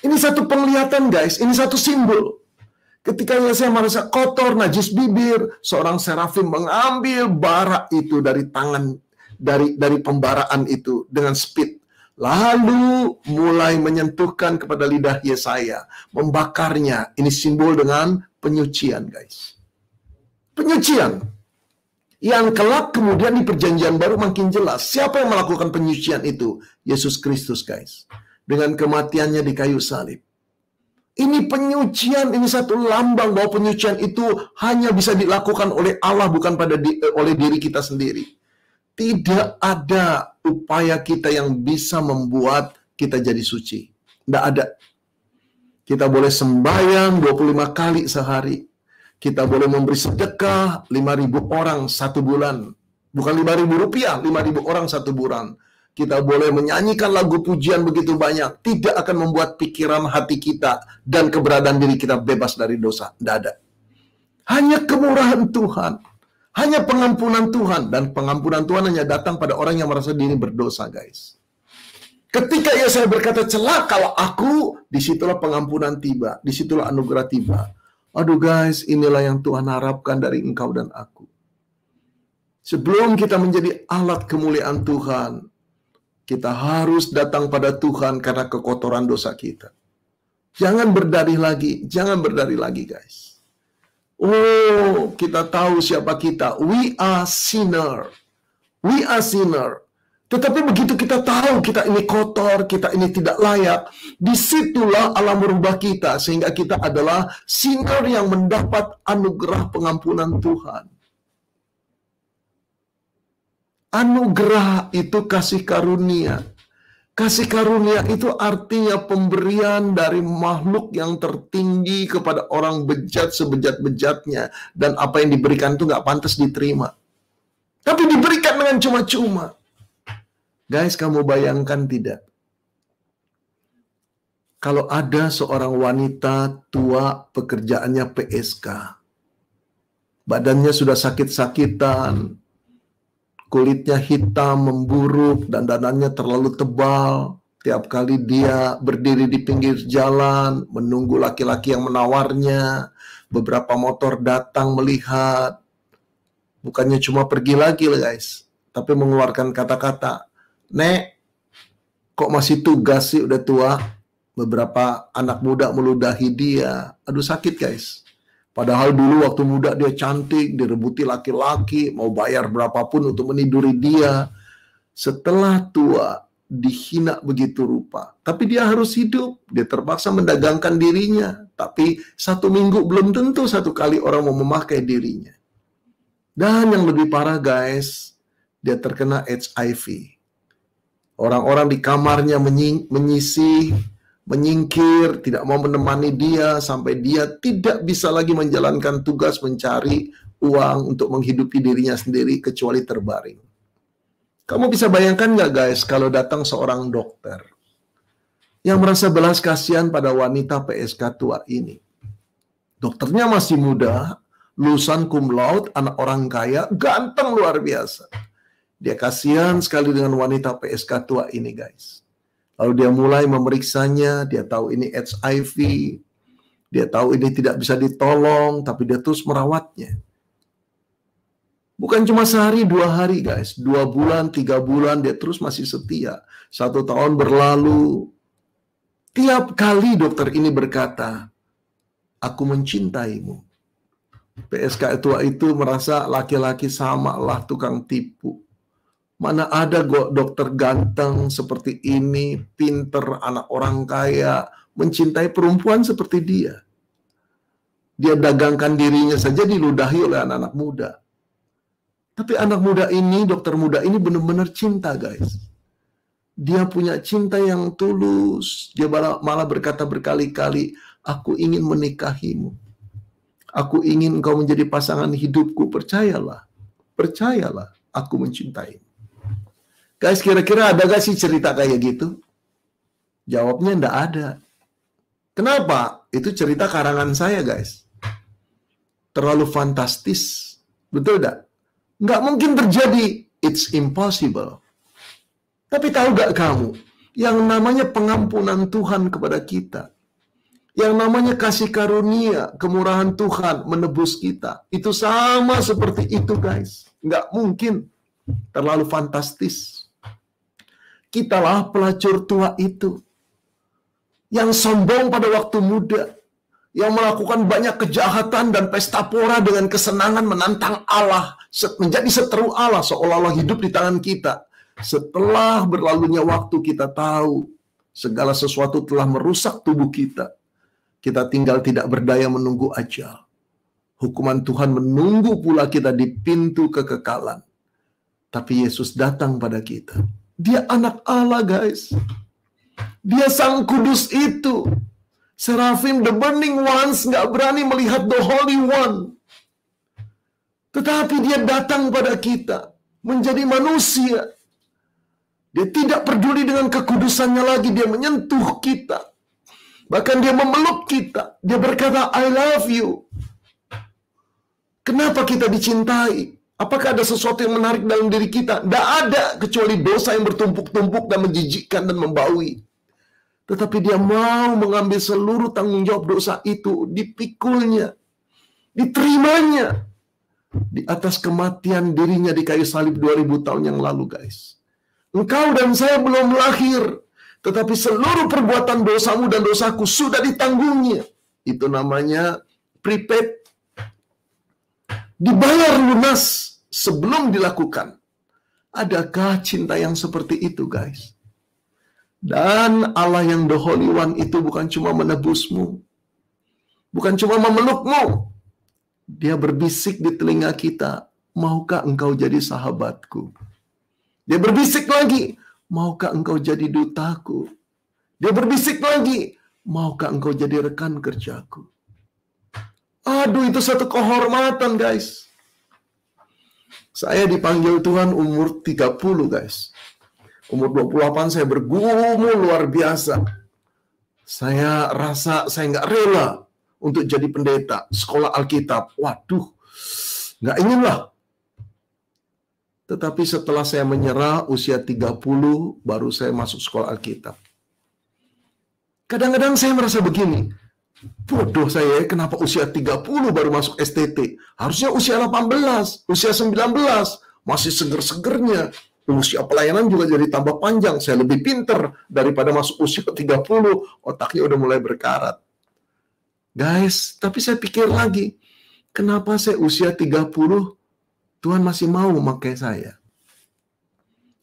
Ini satu penglihatan, guys, ini satu simbol. Ketika Yesaya merasa kotor, najis bibir, seorang serafim mengambil bara itu dari tangan, dari pembaraan itu dengan spit. Lalu mulai menyentuhkan kepada lidah Yesaya, membakarnya. Ini simbol dengan penyucian, guys. Penyucian. Yang kelak kemudian di perjanjian baru makin jelas. Siapa yang melakukan penyucian itu? Yesus Kristus, guys. Dengan kematiannya di kayu salib. Ini penyucian, ini satu lambang bahwa penyucian itu hanya bisa dilakukan oleh Allah, bukan oleh diri kita sendiri. Tidak ada upaya kita yang bisa membuat kita jadi suci. Tidak ada. Kita boleh sembahyang 25 kali sehari. Kita boleh memberi sedekah 5.000 orang satu bulan. Bukan 5.000 rupiah, 5.000 orang satu bulan. Kita boleh menyanyikan lagu pujian begitu banyak. Tidak akan membuat pikiran hati kita dan keberadaan diri kita bebas dari dosa. Tidak ada. Hanya kemurahan Tuhan. Hanya pengampunan Tuhan. Dan pengampunan Tuhan hanya datang pada orang yang merasa diri berdosa, guys. Ketika Yesaya berkata, celakalah aku, disitulah pengampunan tiba. Disitulah anugerah tiba. Aduh guys, inilah yang Tuhan harapkan dari engkau dan aku. Sebelum kita menjadi alat kemuliaan Tuhan, kita harus datang pada Tuhan karena kekotoran dosa kita. Jangan berdalih lagi. Jangan berdalih lagi, guys. Oh, kita tahu siapa kita. We are sinner. We are sinner. Tetapi begitu kita tahu kita ini kotor, kita ini tidak layak, disitulah Allah merubah kita, sehingga kita adalah sinner yang mendapat anugerah pengampunan Tuhan. Anugerah itu kasih karunia. Kasih karunia itu artinya pemberian dari makhluk yang tertinggi kepada orang bejat sebejat-bejatnya. Dan apa yang diberikan itu nggak pantas diterima. Tapi diberikan dengan cuma-cuma. Guys, kamu bayangkan tidak? Kalau ada seorang wanita tua pekerjaannya PSK. Badannya sudah sakit-sakitan. Kulitnya hitam, memburuk, dan dandanannya terlalu tebal. Tiap kali dia berdiri di pinggir jalan, menunggu laki-laki yang menawarnya. Beberapa motor datang melihat. Bukannya cuma pergi lagi lah guys, tapi mengeluarkan kata-kata, "Nek, kok masih tugas sih, udah tua?" Beberapa anak muda meludahi dia. Aduh, sakit guys. Padahal dulu waktu muda dia cantik, direbuti laki-laki, mau bayar berapapun untuk meniduri dia. Setelah tua, dihina begitu rupa. Tapi dia harus hidup, dia terpaksa mendagangkan dirinya. Tapi 1 minggu belum tentu 1 kali orang mau memakai dirinya. Dan yang lebih parah guys, dia terkena HIV. Orang-orang di kamarnya menyisih, menyingkir, tidak mau menemani dia, sampai dia tidak bisa lagi menjalankan tugas mencari uang untuk menghidupi dirinya sendiri, kecuali terbaring. Kamu bisa bayangkan nggak guys, kalau datang seorang dokter yang merasa belas kasihan pada wanita PSK tua ini. Dokternya masih muda, lulusan cum laude, anak orang kaya, ganteng luar biasa. Dia kasihan sekali dengan wanita PSK tua ini guys. Lalu dia mulai memeriksanya, dia tahu ini HIV, dia tahu ini tidak bisa ditolong, tapi dia terus merawatnya. Bukan cuma sehari, 2 hari guys, 2 bulan, 3 bulan, dia terus masih setia. 1 tahun berlalu, tiap kali dokter ini berkata, "Aku mencintaimu." PSK tua itu merasa laki-laki samalah tukang tipu. Mana ada dokter ganteng seperti ini, pinter, anak orang kaya, mencintai perempuan seperti dia. Dia dagangkan dirinya saja diludahi oleh anak-anak muda. Tapi anak muda ini, dokter muda ini benar-benar cinta guys. Dia punya cinta yang tulus. Dia malah berkata berkali-kali, "Aku ingin menikahimu. Aku ingin engkau menjadi pasangan hidupku. Percayalah, percayalah, aku mencintaimu." Guys, kira-kira ada gak sih cerita kayak gitu? Jawabnya enggak ada. Kenapa? Itu cerita karangan saya, guys. Terlalu fantastis. Betul enggak? Nggak mungkin terjadi. It's impossible. Tapi tahu gak kamu? Yang namanya pengampunan Tuhan kepada kita. Yang namanya kasih karunia, kemurahan Tuhan menebus kita. Itu sama seperti itu, guys. Nggak mungkin. Terlalu fantastis. Kitalah pelacur tua itu. Yang sombong pada waktu muda. Yang melakukan banyak kejahatan dan pesta pora dengan kesenangan menantang Allah. Menjadi seteru Allah, seolah-olah hidup di tangan kita. Setelah berlalunya waktu, kita tahu segala sesuatu telah merusak tubuh kita. Kita tinggal tidak berdaya menunggu ajal. Hukuman Tuhan menunggu pula kita di pintu kekekalan. Tapi Yesus datang pada kita. Dia anak Allah, guys. Dia Sang Kudus itu. Seraphim, the burning ones, gak berani melihat the Holy One. Tetapi dia datang pada kita. Menjadi manusia. Dia tidak peduli dengan kekudusannya lagi. Dia menyentuh kita. Bahkan dia memeluk kita. Dia berkata, "I love you." Kenapa kita dicintai? Apakah ada sesuatu yang menarik dalam diri kita? Tidak ada, kecuali dosa yang bertumpuk-tumpuk dan menjijikkan dan membaui. Tetapi dia mau mengambil seluruh tanggung jawab dosa itu, dipikulnya, diterimanya, di atas kematian dirinya di kayu salib 2000 tahun yang lalu, guys. Engkau dan saya belum lahir, tetapi seluruh perbuatan dosamu dan dosaku sudah ditanggungnya. Itu namanya prepaid. Dibayar lunas sebelum dilakukan. Adakah cinta yang seperti itu, guys? Dan Allah yang the Holy One itu bukan cuma menebusmu, bukan cuma memelukmu. Dia berbisik di telinga kita, maukah engkau jadi sahabatku? Dia berbisik lagi, maukah engkau jadi dutaku? Dia berbisik lagi, maukah engkau jadi rekan kerjaku? Aduh, itu satu kehormatan, guys. Saya dipanggil Tuhan umur 30, guys. Umur 28 saya bergumul luar biasa. Saya rasa saya nggak rela untuk jadi pendeta, sekolah Alkitab. Waduh, nggak inginlah. Tetapi setelah saya menyerah usia 30, baru saya masuk sekolah Alkitab. Kadang-kadang saya merasa begini, bodoh saya, kenapa usia 30 baru masuk STT? Harusnya usia 18, usia 19, masih seger-segernya. Usia pelayanan juga jadi tambah panjang. Saya lebih pinter daripada masuk usia 30, otaknya udah mulai berkarat. Guys, tapi saya pikir lagi, kenapa saya usia 30, Tuhan masih mau memakai saya?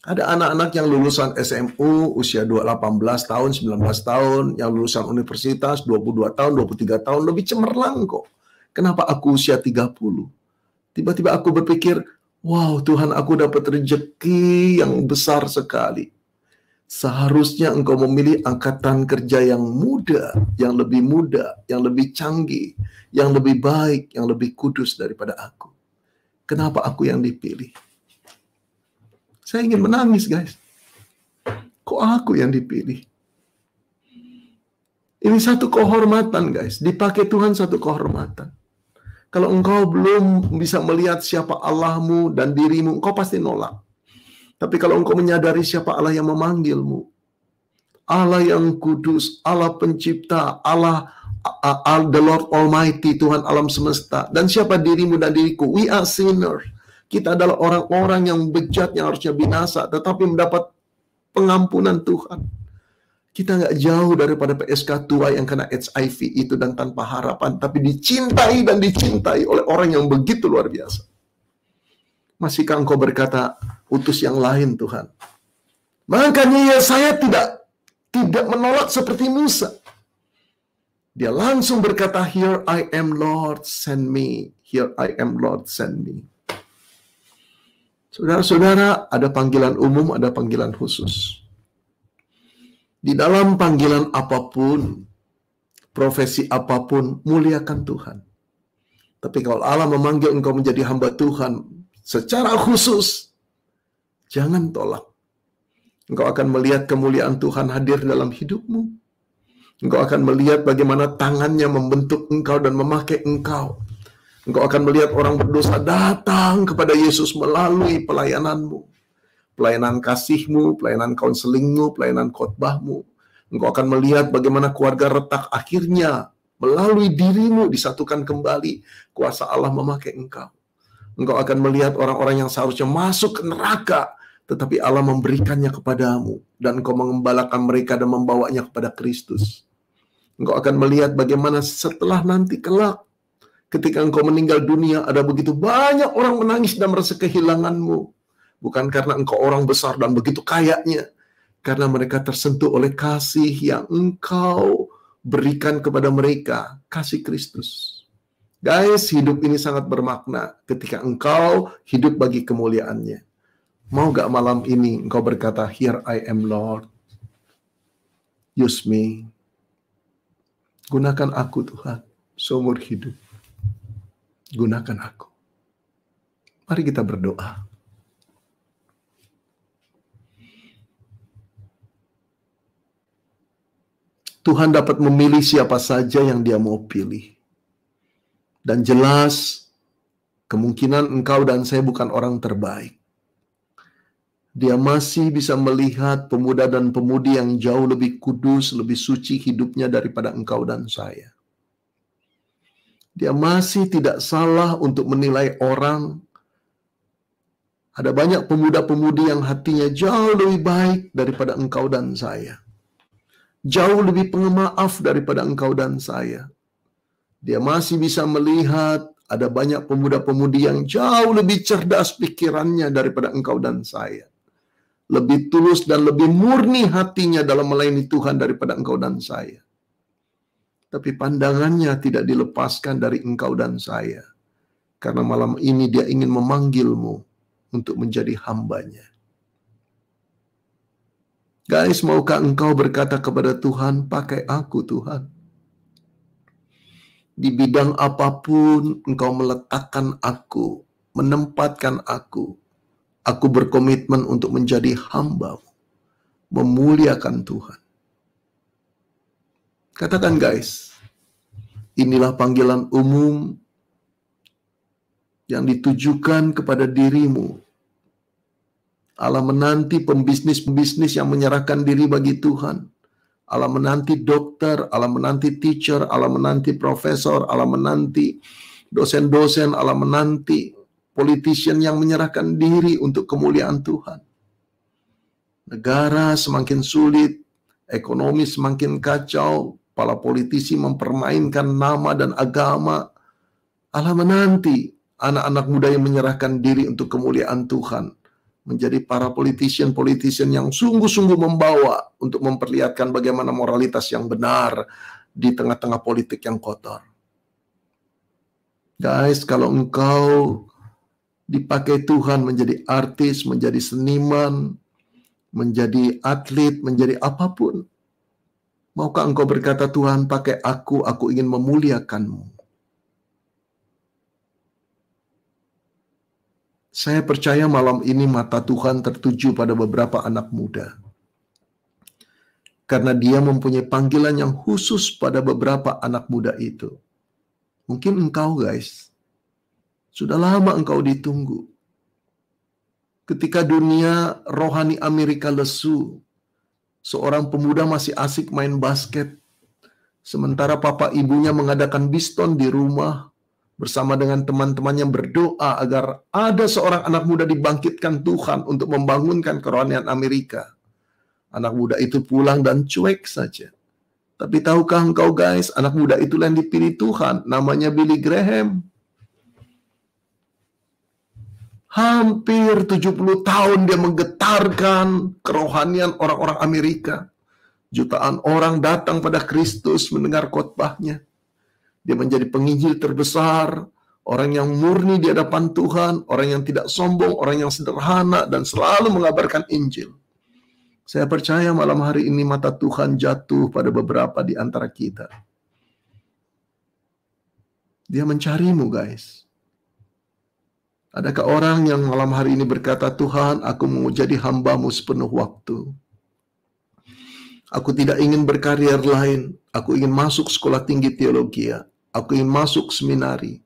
Ada anak-anak yang lulusan SMU usia 18 tahun, 19 tahun, yang lulusan universitas 22 tahun, 23 tahun, lebih cemerlang kok. Kenapa aku usia 30? Tiba-tiba aku berpikir, wow, Tuhan, aku dapat rezeki yang besar sekali. Seharusnya engkau memilih angkatan kerja yang muda, yang lebih canggih, yang lebih baik, yang lebih kudus daripada aku. Kenapa aku yang dipilih? Saya ingin menangis, guys. Kok aku yang dipilih? Ini satu kehormatan, guys. Dipakai Tuhan satu kehormatan. Kalau engkau belum bisa melihat siapa Allahmu dan dirimu, engkau pasti nolak. Tapi kalau engkau menyadari siapa Allah yang memanggilmu, Allah yang kudus, Allah pencipta, Allah the Lord Almighty, Tuhan alam semesta, dan siapa dirimu dan diriku, we are sinners. Kita adalah orang-orang yang bejat, yang harusnya binasa, tetapi mendapat pengampunan Tuhan. Kita nggak jauh daripada PSK tua yang kena HIV itu dan tanpa harapan, tapi dicintai dan dicintai oleh orang yang begitu luar biasa. Masihkah engkau berkata, utus yang lain Tuhan? Makanya ya saya tidak menolak seperti Musa. Dia langsung berkata, here I am Lord, send me. Here I am Lord, send me. Saudara-saudara, ada panggilan umum, ada panggilan khusus. Di dalam panggilan apapun, profesi apapun, muliakan Tuhan. Tapi kalau Allah memanggil engkau menjadi hamba Tuhan secara khusus, jangan tolak. Engkau akan melihat kemuliaan Tuhan hadir dalam hidupmu. Engkau akan melihat bagaimana tangannya membentuk engkau dan memakai engkau. Engkau akan melihat orang berdosa datang kepada Yesus melalui pelayananmu. Pelayanan kasihmu, pelayanan konselingmu, pelayanan khotbahmu. Engkau akan melihat bagaimana keluarga retak akhirnya melalui dirimu disatukan kembali. Kuasa Allah memakai engkau. Engkau akan melihat orang-orang yang seharusnya masuk ke neraka, tetapi Allah memberikannya kepadamu. Dan engkau mengembalakan mereka dan membawanya kepada Kristus. Engkau akan melihat bagaimana setelah nanti kelak, ketika engkau meninggal dunia, ada begitu banyak orang menangis dan merasa kehilanganmu. Bukan karena engkau orang besar dan begitu kayanya, karena mereka tersentuh oleh kasih yang engkau berikan kepada mereka, kasih Kristus. Guys, hidup ini sangat bermakna ketika engkau hidup bagi kemuliaannya. Mau gak malam ini engkau berkata, here I am Lord, use me. Gunakan aku Tuhan, seumur hidup. Gunakan aku. Mari kita berdoa. Tuhan dapat memilih siapa saja yang Dia mau pilih. Dan jelas, kemungkinan engkau dan saya bukan orang terbaik. Dia masih bisa melihat pemuda dan pemudi yang jauh lebih kudus, lebih suci hidupnya daripada engkau dan saya. Dia masih tidak salah untuk menilai orang. Ada banyak pemuda-pemudi yang hatinya jauh lebih baik daripada engkau dan saya. Jauh lebih pengemaaf daripada engkau dan saya. Dia masih bisa melihat Ada banyak pemuda-pemudi yang jauh lebih cerdas pikirannya daripada engkau dan saya. Lebih tulus dan lebih murni hatinya dalam melayani Tuhan daripada engkau dan saya. Tapi pandangannya tidak dilepaskan dari engkau dan saya. Karena malam ini dia ingin memanggilmu untuk menjadi hambanya. Guys, maukah engkau berkata kepada Tuhan, pakai aku Tuhan. Di bidang apapun engkau meletakkan aku, menempatkan aku. Aku berkomitmen untuk menjadi hamba-Mu, memuliakan Tuhan. Katakan guys, inilah panggilan umum yang ditujukan kepada dirimu. Allah menanti pembisnis-pembisnis yang menyerahkan diri bagi Tuhan. Allah menanti dokter, Allah menanti teacher, Allah menanti profesor, Allah menanti dosen-dosen, Allah menanti politician yang menyerahkan diri untuk kemuliaan Tuhan. Negara semakin sulit, ekonomi semakin kacau, para politisi mempermainkan nama dan agama. Allah menanti anak-anak muda yang menyerahkan diri untuk kemuliaan Tuhan. Menjadi para politician yang sungguh-sungguh membawa untuk memperlihatkan bagaimana moralitas yang benar di tengah-tengah politik yang kotor. Guys, kalau engkau dipakai Tuhan menjadi artis, menjadi seniman, menjadi atlet, menjadi apapun, maukah engkau berkata, Tuhan pakai aku ingin memuliakan-Mu. Saya percaya malam ini mata Tuhan tertuju pada beberapa anak muda. Karena Dia mempunyai panggilan yang khusus pada beberapa anak muda itu. Mungkin engkau guys, sudah lama engkau ditunggu. Ketika dunia rohani Amerika lesu, seorang pemuda masih asik main basket. Sementara papa ibunya mengadakan biston di rumah, bersama dengan teman-temannya berdoa agar ada seorang anak muda dibangkitkan Tuhan untuk membangunkan kerohanian Amerika. Anak muda itu pulang dan cuek saja. Tapi tahukah engkau guys, anak muda itulah yang dipilih Tuhan, namanya Billy Graham. Hampir 70 tahun dia menggetarkan kerohanian orang-orang Amerika. Jutaan orang datang pada Kristus mendengar khotbahnya. Dia menjadi penginjil terbesar, orang yang murni di hadapan Tuhan, orang yang tidak sombong, orang yang sederhana, dan selalu mengabarkan Injil. Saya percaya malam hari ini mata Tuhan jatuh pada beberapa di antara kita. Dia mencarimu guys. Adakah orang yang malam hari ini berkata, Tuhan, aku mau jadi hamba-Mu sepenuh waktu. Aku tidak ingin berkarier lain. Aku ingin masuk sekolah tinggi teologi. Aku ingin masuk seminari.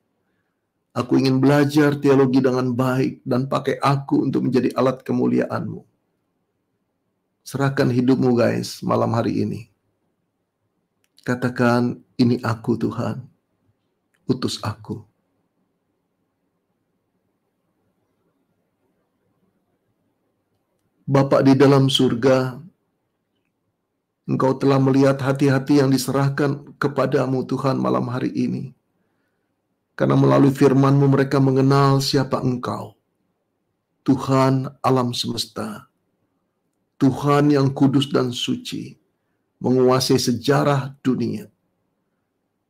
Aku ingin belajar teologi dengan baik dan pakai aku untuk menjadi alat kemuliaan-Mu. Serahkan hidupmu guys malam hari ini. Katakan, ini aku Tuhan. Utus aku. Bapa di dalam surga, Engkau telah melihat hati-hati yang diserahkan kepadamu Tuhan malam hari ini. Karena melalui firman-Mu mereka mengenal siapa Engkau. Tuhan alam semesta. Tuhan yang kudus dan suci. Menguasai sejarah dunia.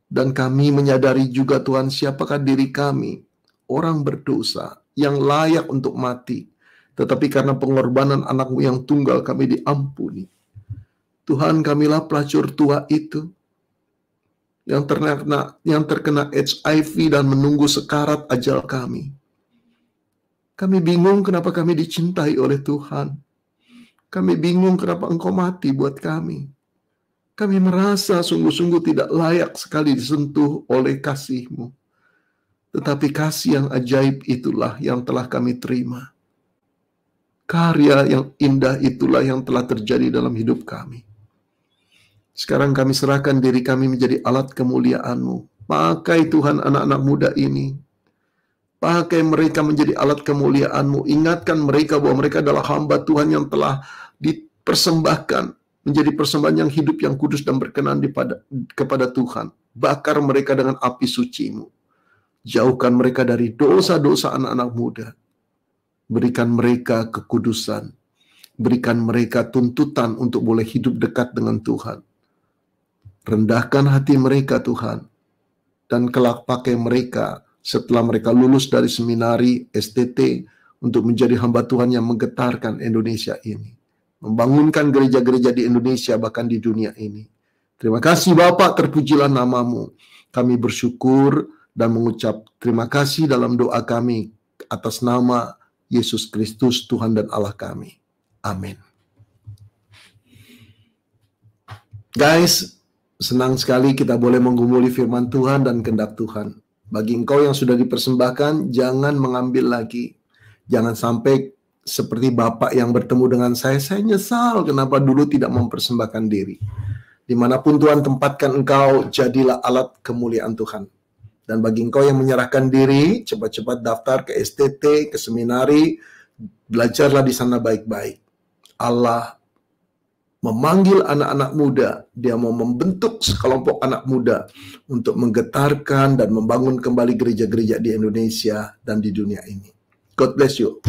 Dan kami menyadari juga Tuhan siapakah diri kami. Orang berdosa yang layak untuk mati. Tetapi karena pengorbanan anak-Mu yang tunggal kami diampuni. Tuhan, kamilah pelacur tua itu yang terkena HIV dan menunggu sekarat ajal kami. Kami bingung kenapa kami dicintai oleh Tuhan. Kami bingung kenapa Engkau mati buat kami. Kami merasa sungguh-sungguh tidak layak sekali disentuh oleh kasih-Mu. Tetapi kasih yang ajaib itulah yang telah kami terima. Karya yang indah itulah yang telah terjadi dalam hidup kami. Sekarang kami serahkan diri kami menjadi alat kemuliaan-Mu. Pakai Tuhan anak-anak muda ini. Pakai mereka menjadi alat kemuliaan-Mu. Ingatkan mereka bahwa mereka adalah hamba Tuhan yang telah dipersembahkan. Menjadi persembahan yang hidup, yang kudus dan berkenan kepada Tuhan. Bakar mereka dengan api suci-Mu. Jauhkan mereka dari dosa-dosa anak-anak muda. Berikan mereka kekudusan. Berikan mereka tuntutan untuk boleh hidup dekat dengan Tuhan. Rendahkan hati mereka, Tuhan. Dan kelak pakai mereka setelah mereka lulus dari seminari STT untuk menjadi hamba Tuhan yang menggetarkan Indonesia ini. Membangunkan gereja-gereja di Indonesia bahkan di dunia ini. Terima kasih Bapak, terpujilah namamu. Kami bersyukur dan mengucap terima kasih dalam doa kami atas nama Yesus Kristus Tuhan dan Allah kami. Amin. Guys, senang sekali kita boleh menggumuli firman Tuhan dan kehendak Tuhan. Bagi engkau yang sudah dipersembahkan, jangan mengambil lagi. Jangan sampai seperti Bapak yang bertemu dengan saya nyesal kenapa dulu tidak mempersembahkan diri. Dimanapun Tuhan tempatkan engkau, jadilah alat kemuliaan Tuhan. Dan bagi engkau yang menyerahkan diri, cepat-cepat daftar ke STT, ke seminari, belajarlah di sana baik-baik. Allah memanggil anak-anak muda, Dia mau membentuk sekelompok anak muda untuk menggetarkan dan membangun kembali gereja-gereja di Indonesia dan di dunia ini. God bless you.